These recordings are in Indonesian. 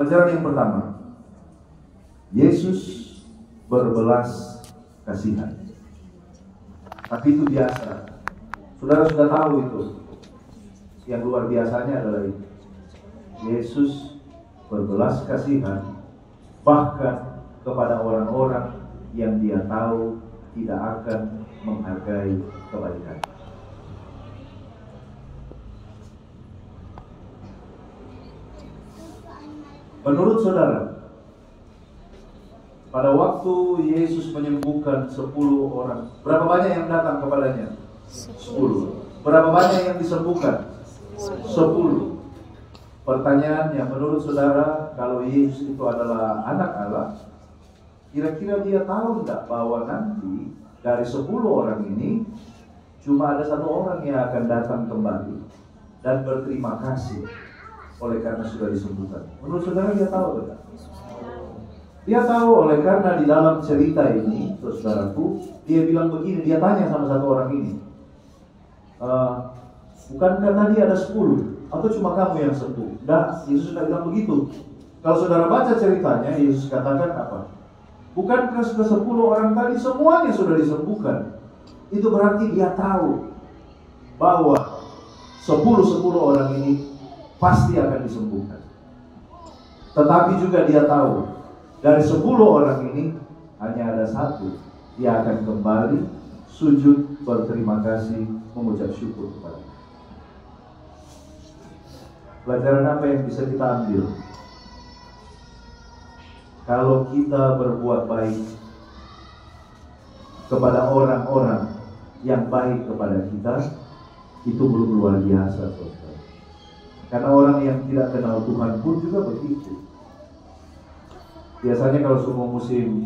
Pelajaran yang pertama, Yesus berbelas kasihan. Tapi itu biasa. Saudara sudah tahu itu. Yang luar biasanya adalah itu. Yesus berbelas kasihan bahkan kepada orang-orang yang dia tahu tidak akan menghargai kebaikan. Menurut saudara, pada waktu Yesus menyembuhkan 10 orang, berapa banyak yang datang kepadanya? 10. Berapa banyak yang disembuhkan? 10. Pertanyaannya, menurut saudara, kalau Yesus itu adalah anak Allah, kira-kira dia tahu enggak bahwa nanti dari 10 orang ini cuma ada 1 orang yang akan datang kembali dan berterima kasih oleh karena sudah disembuhkan? Menurut saudara dia tahu tidak? Dia tahu oleh karena di dalam cerita ini, saudaraku, dia bilang begini, dia tanya sama 1 orang ini, bukankah tadi ada 10? Atau cuma kamu yang sembuh? Nah, Yesus sudah bilang begitu. Kalau saudara baca ceritanya, Yesus katakan apa? Bukankah sudah 10 orang tadi semuanya sudah disembuhkan? Itu berarti dia tahu bahwa 10 orang ini pasti akan disembuhkan. Tetapi juga dia tahu dari 10 orang ini hanya ada 1 dia akan kembali sujud berterima kasih, mengucap syukur kepada Dia. Pelajaran apa yang bisa kita ambil? Kalau kita berbuat baik kepada orang-orang yang baik kepada kita, itu belum luar biasa, saudara. Karena orang yang tidak kenal Tuhan pun juga begitu. Biasanya kalau semua musim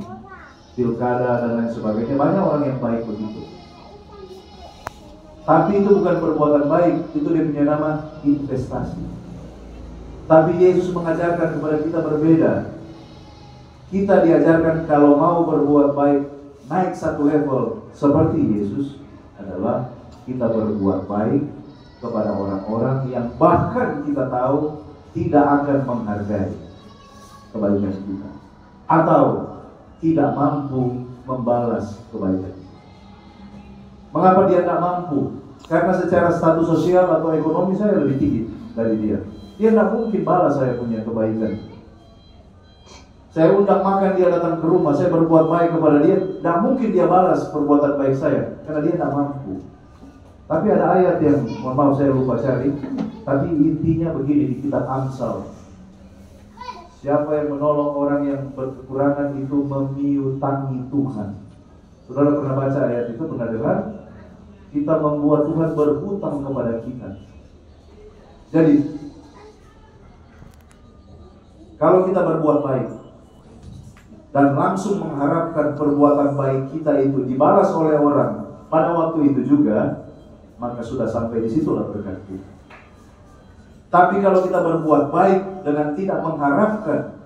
pilkada dan lain sebagainya, banyak orang yang baik begitu. Tapi itu bukan perbuatan baik, itu dia punya nama investasi. Tapi Yesus mengajarkan kepada kita berbeda. Kita diajarkan kalau mau berbuat baik, naik 1 level seperti Yesus, adalah kita berbuat baik kepada orang-orang yang bahkan kita tahu tidak akan menghargai kebaikan kita atau tidak mampu membalas kebaikan kita. Mengapa dia tidak mampu? Karena secara status sosial atau ekonomi saya lebih tinggi dari dia. Dia tidak mungkin balas saya punya kebaikan. Saya undang makan, dia datang ke rumah, saya berbuat baik kepada dia, tidak mungkin dia balas perbuatan baik saya, karena dia tidak mampu. Tapi ada ayat yang, mohon maaf saya lupa cari, tapi intinya begini di kitab Amsal. Siapa yang menolong orang yang berkekurangan itu memiutangi Tuhan. Saudara pernah baca ayat itu, pernah dengar? Kita membuat Tuhan berhutang kepada kita. Jadi, kalau kita berbuat baik dan langsung mengharapkan perbuatan baik kita itu dibalas oleh orang pada waktu itu juga, maka sudah sampai di situlah berkat kita. Tapi kalau kita berbuat baik dengan tidak mengharapkan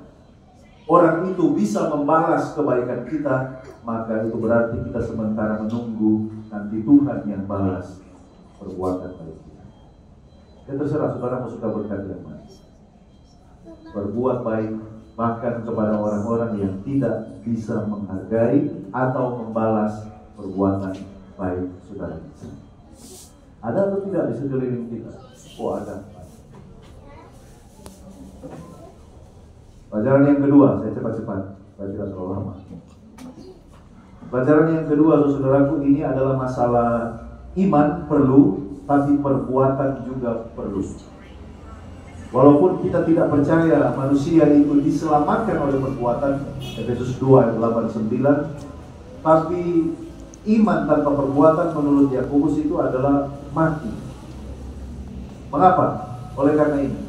orang itu bisa membalas kebaikan kita, maka itu berarti kita sementara menunggu nanti Tuhan yang balas perbuatan baik kita. Ya terserah saudara mau suka berkat yang mana. Berbuat baik bahkan kepada orang-orang yang tidak bisa menghargai atau membalas perbuatan baik saudara. Ada atau tidak di sekeliling kita? Oh ada. Pelajaran yang kedua, saya cepat-cepat, saya tidak terlalu lama. Pelajaran yang kedua, saudaraku, ini adalah masalah iman perlu, tapi perbuatan juga perlu. Walaupun kita tidak percaya manusia itu diselamatkan oleh perbuatan, Efesus 2 ayat 8-9, tapi iman tanpa perbuatan menurut Yakobus itu adalah mati. Mengapa? Oleh karena ini,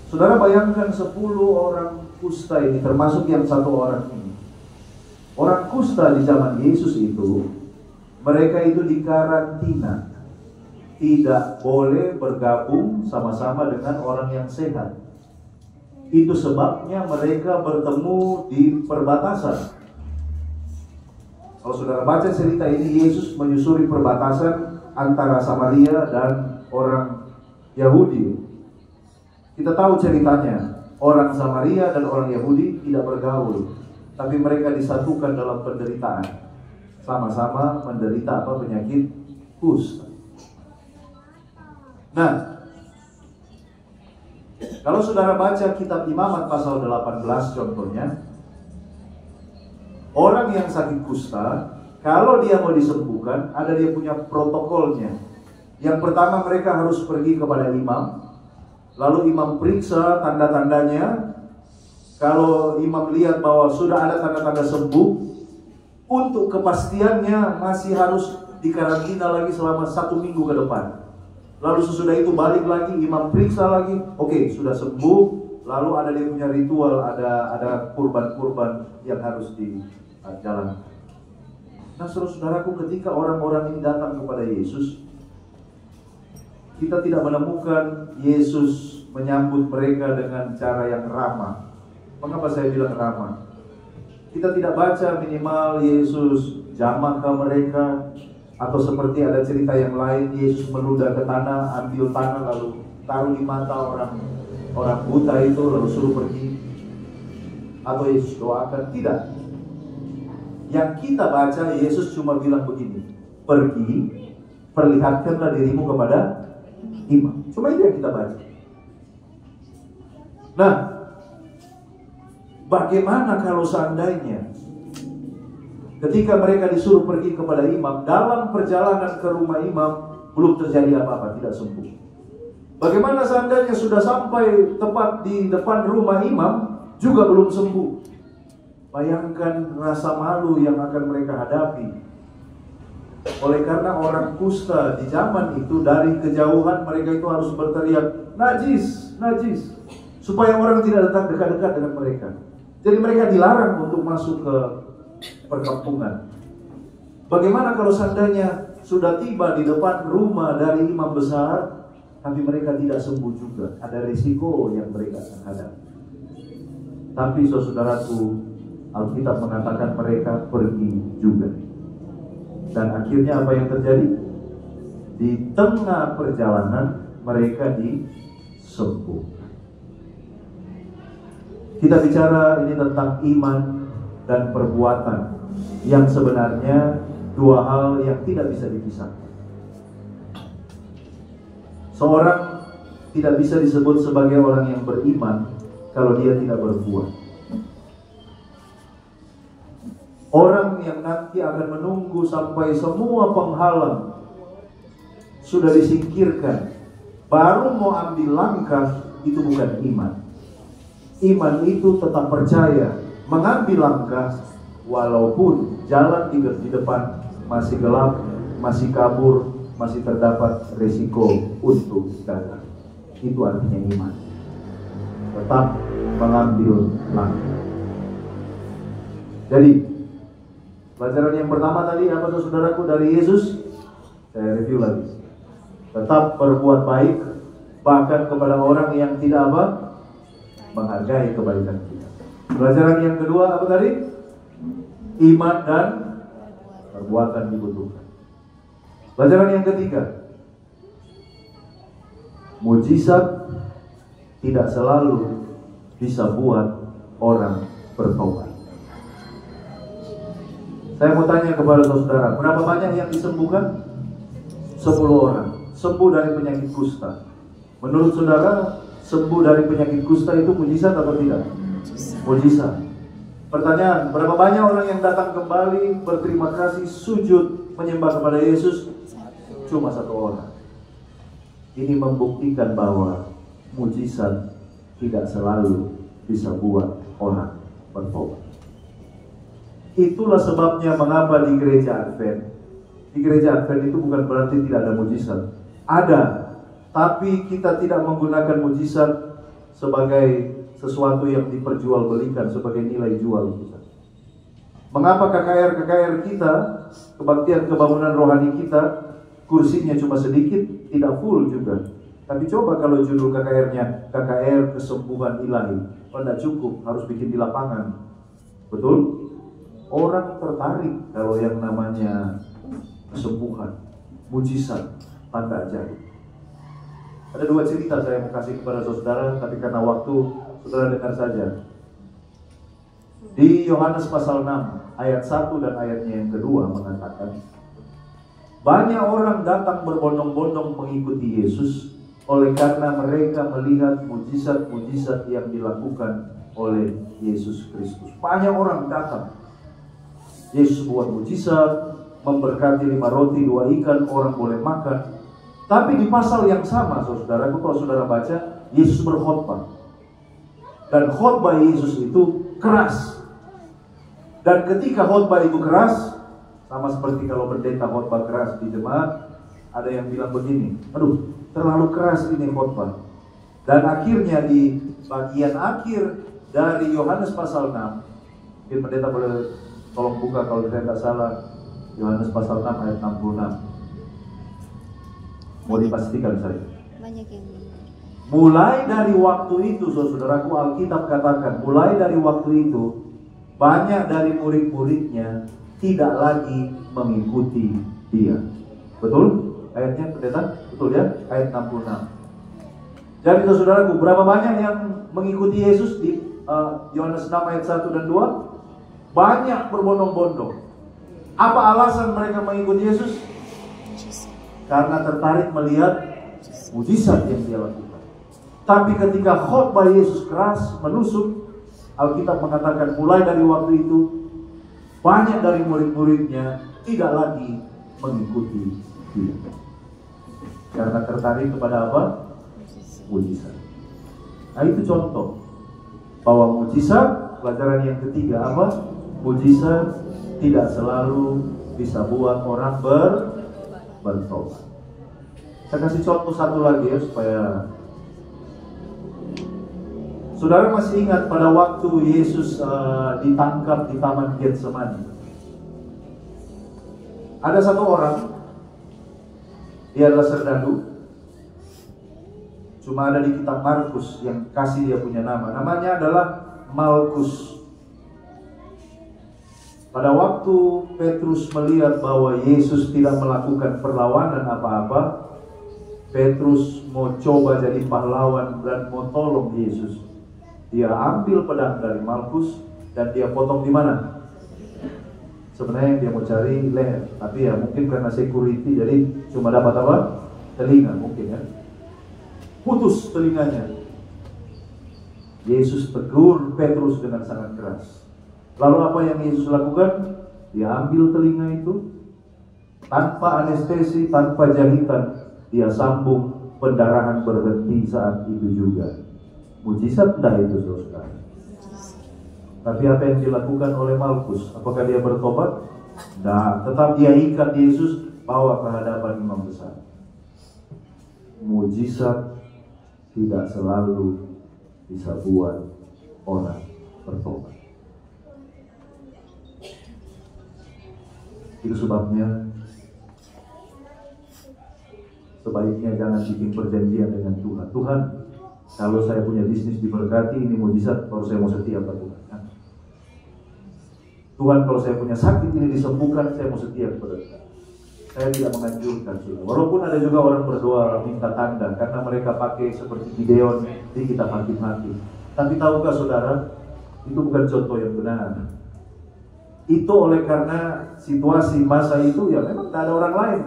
saudara bayangkan 10 orang kusta ini, termasuk yang 1 orang ini. Orang kusta di zaman Yesus itu, mereka itu dikarantina, tidak boleh bergabung sama-sama dengan orang yang sehat. Itu sebabnya mereka bertemu di perbatasan. Kalau saudara baca cerita ini, Yesus menyusuri perbatasan antara Samaria dan orang Yahudi. Kita tahu ceritanya. orang Samaria dan orang Yahudi tidak bergaul, tapi mereka disatukan dalam penderitaan. Sama-sama menderita penyakit kusta. Nah, kalau saudara baca kitab Imamat pasal 18 contohnya, orang yang sakit kusta, kalau dia mau disembuhkan, ada dia punya protokolnya. Yang pertama, mereka harus pergi kepada imam, lalu imam periksa tanda-tandanya. Kalau imam lihat bahwa sudah ada tanda-tanda sembuh, untuk kepastiannya masih harus dikarantina lagi selama 1 minggu ke depan. Lalu sesudah itu balik lagi, imam periksa lagi, oke, sudah sembuh. Lalu ada dia punya ritual, ada kurban-kurban yang harus dijalankan. Nah, saudaraku, ketika orang-orang ini datang kepada Yesus, kita tidak menemukan Yesus menyambut mereka dengan cara yang ramah. Mengapa saya bilang ramah? Kita tidak baca minimal Yesus jamah ke mereka, atau seperti ada cerita yang lain, Yesus meludah ke tanah, ambil tanah lalu taruh di mata orang buta itu lalu suruh pergi, atau Yesus doakan. Tidak. Yang kita baca, Yesus cuma bilang begini, pergi, perlihatkanlah dirimu kepada imam. Cuma itu yang kita baca. Nah, bagaimana kalau seandainya ketika mereka disuruh pergi kepada imam, dalam perjalanan ke rumah imam belum terjadi apa-apa, tidak sembuh? Bagaimana seandainya sudah sampai tepat di depan rumah imam juga belum sembuh? Bayangkan rasa malu yang akan mereka hadapi. Oleh karena orang kusta di zaman itu, dari kejauhan mereka itu harus berteriak, najis, najis, supaya orang tidak datang dekat-dekat dengan mereka. Jadi mereka dilarang untuk masuk ke perkampungan. Bagaimana kalau seandainya sudah tiba di depan rumah dari imam besar, tapi mereka tidak sembuh juga? Ada risiko yang mereka akan hadapi. Tapi saudaraku, Alkitab mengatakan mereka pergi juga. Dan akhirnya apa yang terjadi? Di tengah perjalanan mereka disembuhkan. Kita bicara ini tentang iman dan perbuatan, yang sebenarnya dua hal yang tidak bisa dipisahkan. Seorang tidak bisa disebut sebagai orang yang beriman kalau dia tidak berbuat. Orang yang nanti akan menunggu sampai semua penghalang sudah disingkirkan, baru mau ambil langkah, itu bukan iman. Iman itu tetap percaya, mengambil langkah walaupun jalan di depan masih gelap, masih kabur, masih terdapat resiko untuk gagal. Itu artinya iman. Tetap mengambil langkah. Jadi pelajaran yang pertama tadi apa saudaraku dari Yesus? Saya review lagi. Tetap berbuat baik, bahkan kepada orang yang tidak apa? Menghargai kebaikan kita. Pelajaran yang kedua apa tadi? Iman dan perbuatan dibutuhkan. Pelajaran yang ketiga, mujizat tidak selalu bisa buat orang bertobat. Saya mau tanya kepada saudara, berapa banyak yang disembuhkan? 10 orang sembuh dari penyakit kusta. Menurut saudara, sembuh dari penyakit kusta itu mujizat atau tidak? Mujizat. Pertanyaan, berapa banyak orang yang datang kembali berterima kasih, sujud, menyembah kepada Yesus? Cuma 1 orang. Ini membuktikan bahwa mujizat tidak selalu bisa buat orang bertobat. Itulah sebabnya mengapa di gereja Advent, itu bukan berarti tidak ada mujizat. Ada, tapi kita tidak menggunakan mujizat sebagai sesuatu yang diperjualbelikan sebagai nilai jual kita. Mengapa KKR kita, kebaktian kebangunan rohani kita, kursinya cuma sedikit, tidak full juga. Tapi coba kalau judul KKR-nya KKR kesembuhan ilahi, tidak cukup, harus bikin di lapangan. Betul? Orang tertarik kalau yang namanya kesembuhan, mujizat, tanda ajaib. Ada 2 cerita saya mau kasih kepada saudara, tapi karena waktu Saudara dengar saja. Di Yohanes pasal 6 ayat 1 dan ayatnya yang kedua mengatakan, banyak orang datang berbondong-bondong mengikuti Yesus oleh karena mereka melihat mujizat-mujizat yang dilakukan oleh Yesus Kristus. Banyak orang datang. Yesus buat mujizat, memberkati 5 roti 2 ikan, orang boleh makan. Tapi di pasal yang sama, saudaraku, kalau saudara baca, Yesus berkhotbah. Dan khotbah Yesus itu keras. Dan ketika khotbah itu keras, sama seperti kalau pendeta khotbah keras di jemaat, ada yang bilang begini, aduh, terlalu keras ini khotbah. Dan akhirnya di bagian akhir dari Yohanes pasal 6, mungkin pendeta boleh tolong buka kalau saya tidak salah, Yohanes pasal 6 ayat 66. Mau dipastikan saya. Banyak yang Mulai dari waktu itu, saudaraku, Alkitab katakan, mulai dari waktu itu, banyak dari murid-muridnya tidak lagi mengikuti dia. Betul? Ayatnya pendeta? Betul ya? Ayat 66. Jadi saudaraku, berapa banyak yang mengikuti Yesus di Yohanes 6 ayat 1 dan 2? Banyak berbondong-bondong. Apa alasan mereka mengikuti Yesus? Karena tertarik melihat mujizat yang dia lakukan. Tapi ketika khotbah Yesus keras, menusuk, Alkitab mengatakan mulai dari waktu itu, banyak dari murid-muridnya tidak lagi mengikuti dia. Karena tertarik kepada apa? Mujizat. Nah, itu contoh bahwa mujizat, pelajaran yang ketiga apa? Mujizat tidak selalu bisa buat orang bertobat. Saya kasih contoh satu lagi ya, supaya saudara masih ingat pada waktu Yesus ditangkap di Taman Getsemani. Ada satu orang, dia adalah serdadu. Cuma ada di kitab Markus yang kasih dia punya nama. Namanya adalah Malkus. Pada waktu Petrus melihat bahwa Yesus tidak melakukan perlawanan apa-apa, Petrus mau coba jadi pahlawan dan mau tolong Yesus. Dia ambil pedang dari Malkus dan dia potong di mana? Sebenarnya dia mau cari leher, tapi ya mungkin karena security jadi cuma dapat apa? Telinga mungkin ya. Putus telinganya. Yesus tegur Petrus dengan sangat keras. Lalu apa yang Yesus lakukan? Dia ambil telinga itu, tanpa anestesi, tanpa jahitan, dia sambung, pendarahan berhenti saat itu juga. Mujizat enggak itu, saudara? Tapi apa yang dilakukan oleh Malkus? Apakah dia bertobat? Nah, tetap dia ikat Yesus, bawa ke hadapan imam besar. Mujizat tidak selalu bisa buat orang bertobat. Itu sebabnya sebaiknya jangan bikin perjanjian dengan Tuhan. Tuhan, kalau saya punya bisnis diberkati, ini mujizat, baru saya mau setia kepada Tuhan. Tuhan, kalau saya punya sakit ini disembuhkan, saya mau setia kepada Tuhan. Saya tidak menganjurkan, saudara. Walaupun ada juga orang berdoa minta tanda, karena mereka pakai seperti Gideon di kitab Hakim-Hakim. Tapi tahukah saudara, itu bukan contoh yang benar. Itu oleh karena situasi masa itu ya memang tidak ada orang lain.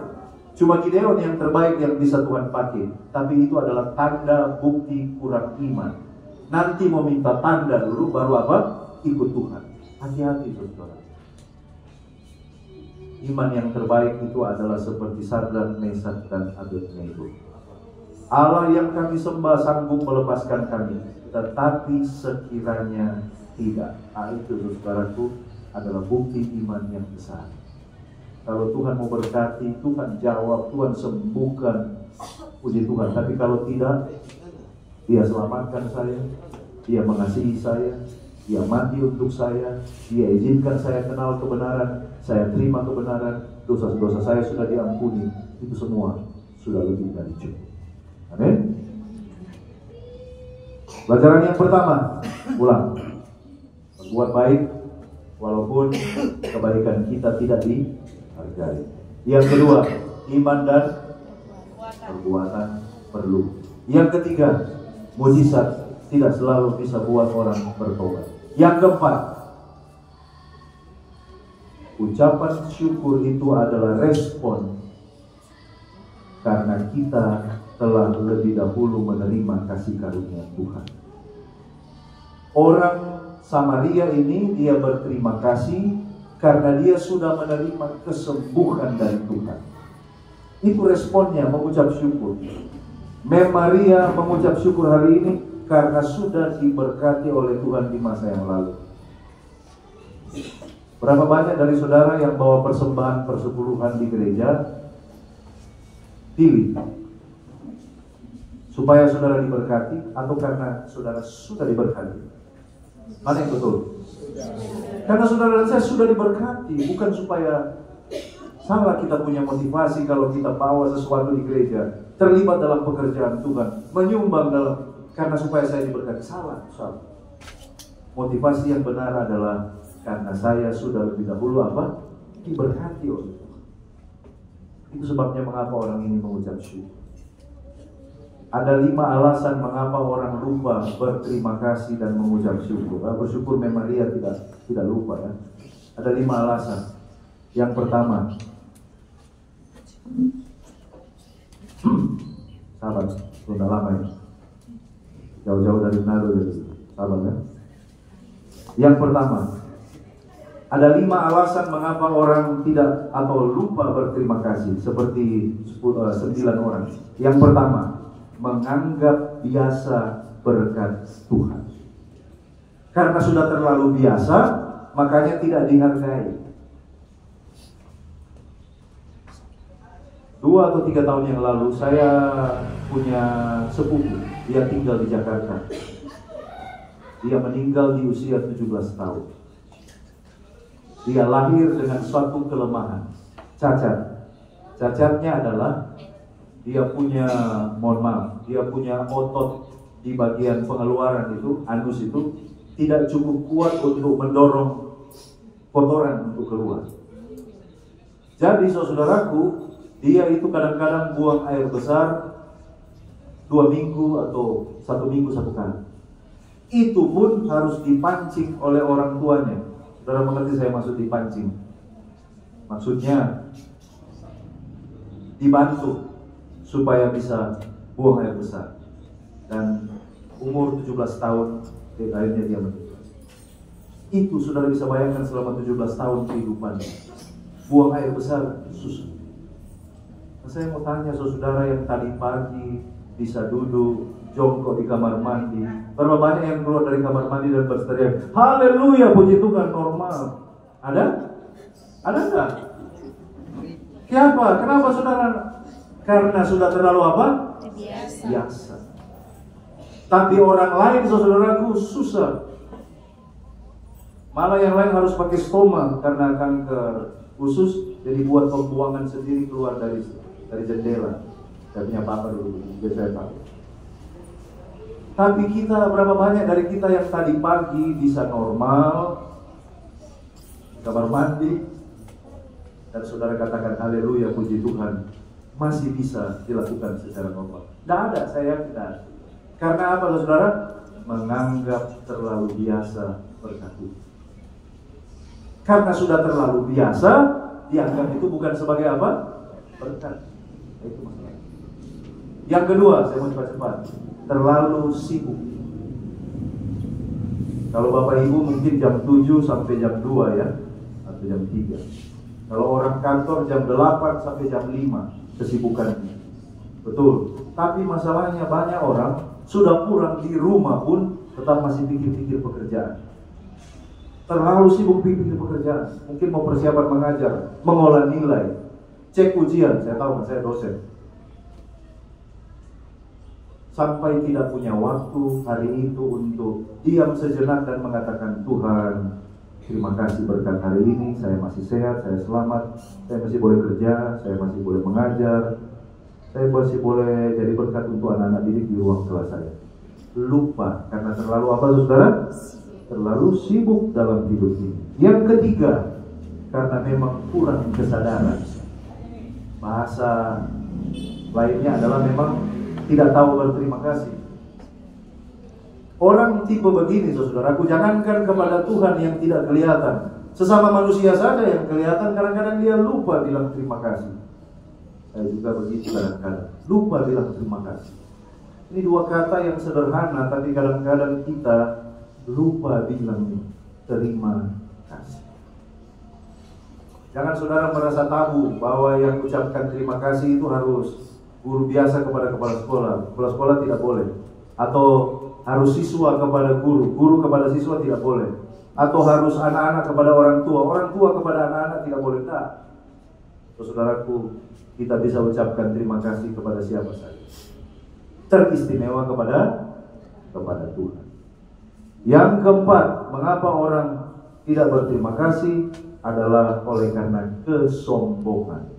Cuma Gideon yang terbaik yang bisa Tuhan pakai. Tapi itu adalah tanda bukti kurang iman. Nanti mau minta tanda dulu baru apa? Ikut Tuhan. Hati-hati saudara. Iman yang terbaik itu adalah seperti Sadrak, Mesak, dan Abednego. Allah yang kami sembah sanggup melepaskan kami, tetapi sekiranya tidak. Nah, itu saudaraku adalah bukti iman yang besar. Kalau Tuhan mau berkati, Tuhan jawab, Tuhan sembuhkan, puji Tuhan. Tapi kalau tidak, Dia selamatkan saya, Dia mengasihi saya, Dia mati untuk saya, Dia izinkan saya kenal kebenaran, saya terima kebenaran, dosa-dosa saya sudah diampuni. Itu semua sudah lebih dari cukup. Amin. Pelajaran yang pertama, ulang, berbuat baik walaupun kebaikan kita tidak dihargai. Yang kedua, iman dan perbuatan perlu. Yang ketiga, mujizat tidak selalu bisa buat orang bertobat. Yang keempat, ucapan syukur itu adalah respon karena kita telah lebih dahulu menerima kasih karunia Tuhan. Orang Samaria ini dia berterima kasih karena dia sudah menerima kesembuhan dari Tuhan. Itu responnya, mengucap syukur. Maria mengucap syukur hari ini karena sudah diberkati oleh Tuhan di masa yang lalu. Berapa banyak dari saudara yang bawa persembahan persepuluhan di gereja? Pilih supaya saudara diberkati atau karena saudara sudah diberkati? Mana yang betul? Karena saudara dan saya sudah diberkati, bukan supaya salah kita punya motivasi kalau kita bawa sesuatu di gereja, terlibat dalam pekerjaan Tuhan, menyumbang karena supaya saya diberkati. Salah. Motivasi yang benar adalah karena saya sudah lebih dahulu diberkati oleh Tuhan. Itu sebabnya mengapa orang ini mengucap syukur. Ada 5 alasan mengapa orang lupa berterima kasih dan mengucap syukur. Bersyukur Maria tidak lupa ya. Ada 5 alasan. Yang pertama, sabar, sudah lama ya. Jauh-jauh dari Manado jadi sabar ya. Yang pertama, ada 5 alasan mengapa orang tidak atau lupa berterima kasih, seperti 9 orang. Yang pertama, menganggap biasa berkat Tuhan. Karena sudah terlalu biasa, makanya tidak dihargai. 2 atau 3 tahun yang lalu saya punya sepupu, dia tinggal di Jakarta. Dia meninggal di usia 17 tahun. Dia lahir dengan suatu kelemahan, cacat. Cacatnya adalah dia punya, dia punya otot di bagian pengeluaran itu, anus itu tidak cukup kuat untuk mendorong kotoran untuk keluar. Jadi saudaraku, dia itu kadang-kadang buang air besar 2 minggu atau 1 minggu 1 kali. Itu pun harus dipancing oleh orang tuanya. Saudara mengerti saya maksud dipancing? Maksudnya dibantu supaya bisa buang air besar. Dan umur 17 tahun akhirnya dia meninggal. Itu saudara bisa bayangkan selama 17 tahun kehidupannya. Buang air besar susah. Nah, saya mau tanya saudara yang tadi pagi bisa duduk jongkok di kamar mandi, berapa banyak yang keluar dari kamar mandi dan berteriak haleluya, puji Tuhan, normal? Ada? Ada enggak? Kenapa? Kenapa saudara? Karena sudah terlalu biasa. Tapi orang lain saudaraku susah. Malah yang lain harus pakai stoma karena kanker usus, jadi buat pembuangan sendiri keluar dari jendela. Saya punya papa dulu, biar saya tahu. Tapi kita, berapa banyak dari kita yang tadi pagi bisa normal di kamar mandi dan saudara katakan haleluya, puji Tuhan, masih bisa dilakukan secara normal? Tidak ada, saya tidak. Karena apa saudara? Menganggap terlalu biasa berkat Tuhan. Karena sudah terlalu biasa, dianggap itu bukan sebagai apa? Berkat. Itu masalahnya. Yang kedua, saya mau cepat-cepat, terlalu sibuk. Kalau Bapak Ibu mungkin jam 7 sampai jam 2 ya, atau jam 3. Kalau orang kantor jam 8 sampai jam 5 kesibukannya. Betul. Tapi masalahnya banyak orang sudah pulang di rumah pun tetap masih pikir-pikir pekerjaan. Terlalu sibuk pikir pekerjaan. Mungkin mau persiapan mengajar, mengolah nilai, cek ujian. Saya tahu, saya dosen. Sampai tidak punya waktu hari itu untuk diam sejenak dan mengatakan, Tuhan, terima kasih berkat hari ini, saya masih sehat, saya selamat, saya masih boleh kerja, saya masih boleh mengajar, saya masih boleh jadi berkat untuk anak-anak didik di ruang kelas saya. Lupa, karena terlalu apa saudara? Terlalu sibuk dalam hidup ini. Yang ketiga, karena memang kurang kesadaran. Bahasa lainnya adalah memang tidak tahu berterima kasih. Orang tipe begini, saudaraku, jangankan kepada Tuhan yang tidak kelihatan, sesama manusia saja yang kelihatan kadang-kadang dia lupa bilang terima kasih. Saya juga begitu kadang-kadang, lupa bilang terima kasih. Ini dua kata yang sederhana, tapi kadang-kadang kita lupa bilang terima kasih. Jangan saudara merasa tabu bahwa yang ucapkan terima kasih itu harus guru biasa kepada kepala sekolah. Kepala sekolah tidak boleh. Atau harus siswa kepada guru, guru kepada siswa tidak boleh. Atau harus anak-anak kepada orang tua kepada anak-anak tidak boleh. Tak. Saudaraku, kita bisa ucapkan terima kasih kepada siapa saja. Teristimewa kepada Tuhan. Yang keempat, mengapa orang tidak berterima kasih adalah oleh karena kesombongan.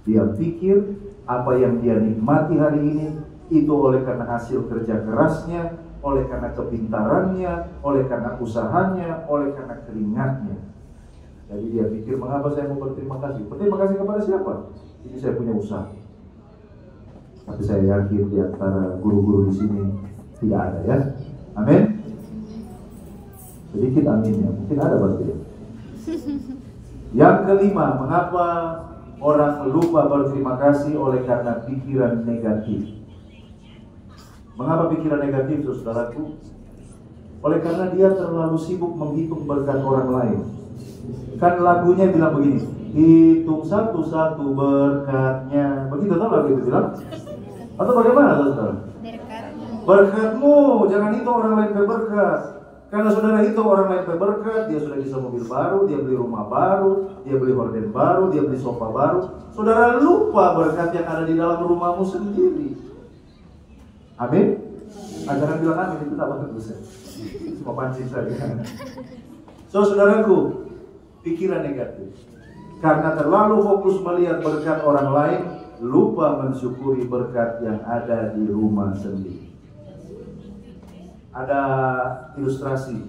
Dia pikir apa yang dia nikmati hari ini itu oleh karena hasil kerja kerasnya, oleh karena kepintarannya, oleh karena usahanya, oleh karena keringatnya. Jadi dia pikir, mengapa saya mau berterima kasih? Berterima kasih kepada siapa? Ini saya punya usaha. Tapi saya yakin di antara guru-guru di sini tidak ada, ya. Amin. Sedikit amin, ya. Mungkin ada berarti, ya. Yang kelima, mengapa orang lupa berterima kasih? Oleh karena pikiran negatif. Mengapa pikiran negatif, saudaraku? Oleh karena dia terlalu sibuk menghitung berkat orang lain. Kan lagunya bilang begini, hitung satu-satu berkatnya. Begitu tahu lagu itu bilang? Atau bagaimana, saudara? Berkatmu, jangan hitung orang lain berkat. Karena saudara hitung orang lain berkat, dia sudah bisa mobil baru, dia beli rumah baru, dia beli horden baru, dia beli sofa baru. Saudara lupa berkat yang ada di dalam rumahmu sendiri. Amin? Jangan bilang amin, itu tak bagus, ya. Cuma pancing saja. So, saudaraku, pikiran negatif. Karena terlalu fokus melihat berkat orang lain, lupa mensyukuri berkat yang ada di rumah sendiri. Ada ilustrasi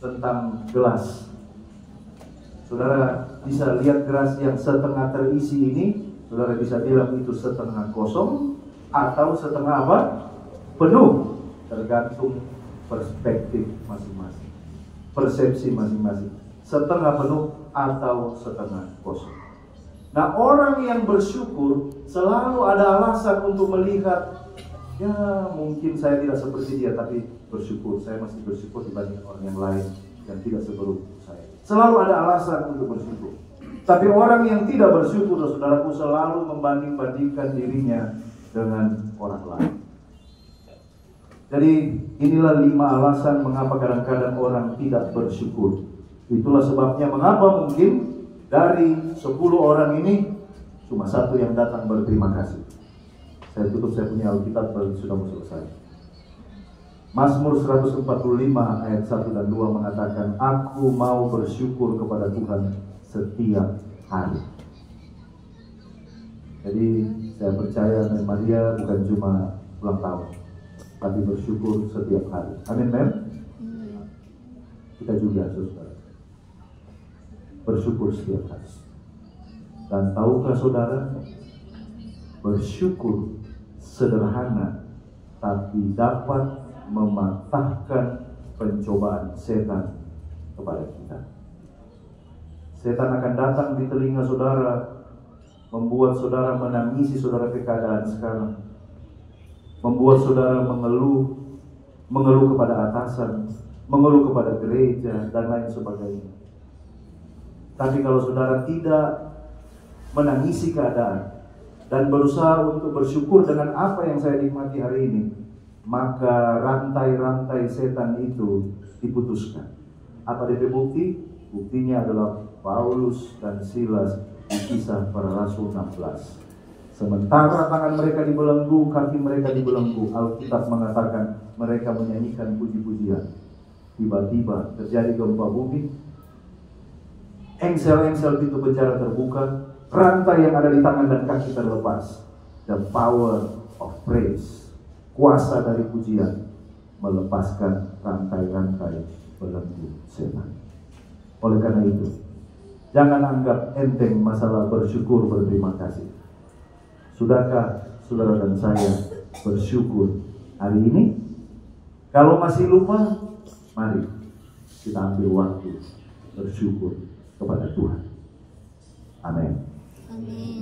tentang gelas. Saudara bisa lihat gelas yang setengah terisi ini, saudara bisa bilang itu setengah kosong atau setengah apa? Penuh. Tergantung perspektif masing-masing, persepsi masing-masing. Setengah penuh atau setengah kosong. Nah, orang yang bersyukur selalu ada alasan untuk melihat, ya mungkin saya tidak seperti dia, tapi bersyukur, saya masih bersyukur dibanding orang yang lain yang tidak seberuntung saya. Selalu ada alasan untuk bersyukur. Tapi orang yang tidak bersyukur, saudaraku, selalu membanding-bandingkan dirinya dengan orang lain. Jadi inilah 5 alasan mengapa kadang-kadang orang tidak bersyukur. Itulah sebabnya mengapa mungkin dari 10 orang ini cuma 1 yang datang berterima kasih. Saya tutup, saya punya Alkitab sudah mau selesai. Mazmur 145 ayat 1 dan 2 mengatakan, aku mau bersyukur kepada Tuhan setiap hari. Jadi saya percaya Maria bukan cuma ulang tahun, tapi bersyukur setiap hari. Amin, men? Kita juga, saudara, bersyukur setiap hari. Dan tahukah saudara, bersyukur sederhana tapi dapat mematahkan pencobaan setan kepada kita. Setan akan datang di telinga saudara, membuat saudara menangisi saudara ke keadaan sekarang, membuat saudara mengeluh kepada atasan, mengeluh kepada gereja, dan lain sebagainya. Tapi kalau saudara tidak menangisi keadaan dan berusaha untuk bersyukur dengan apa yang saya nikmati hari ini, maka rantai-rantai setan itu diputuskan. Apa DP bukti? Buktinya adalah Paulus dan Silas di Kisah Para Rasul 16. Sementara tangan mereka dibelenggu, kaki mereka dibelenggu, Alkitab mengatakan mereka menyanyikan puji-pujian. Tiba-tiba terjadi gempa bumi, engsel-engsel pintu penjara terbuka, rantai yang ada di tangan dan kaki terlepas. The power of praise, kuasa dari pujian, melepaskan rantai-rantai belenggu setan. Oleh karena itu, jangan anggap enteng masalah bersyukur, berterima kasih. Sudahkah saudara dan saya bersyukur hari ini? Kalau masih lupa, mari kita ambil waktu bersyukur kepada Tuhan. Amin. Amin.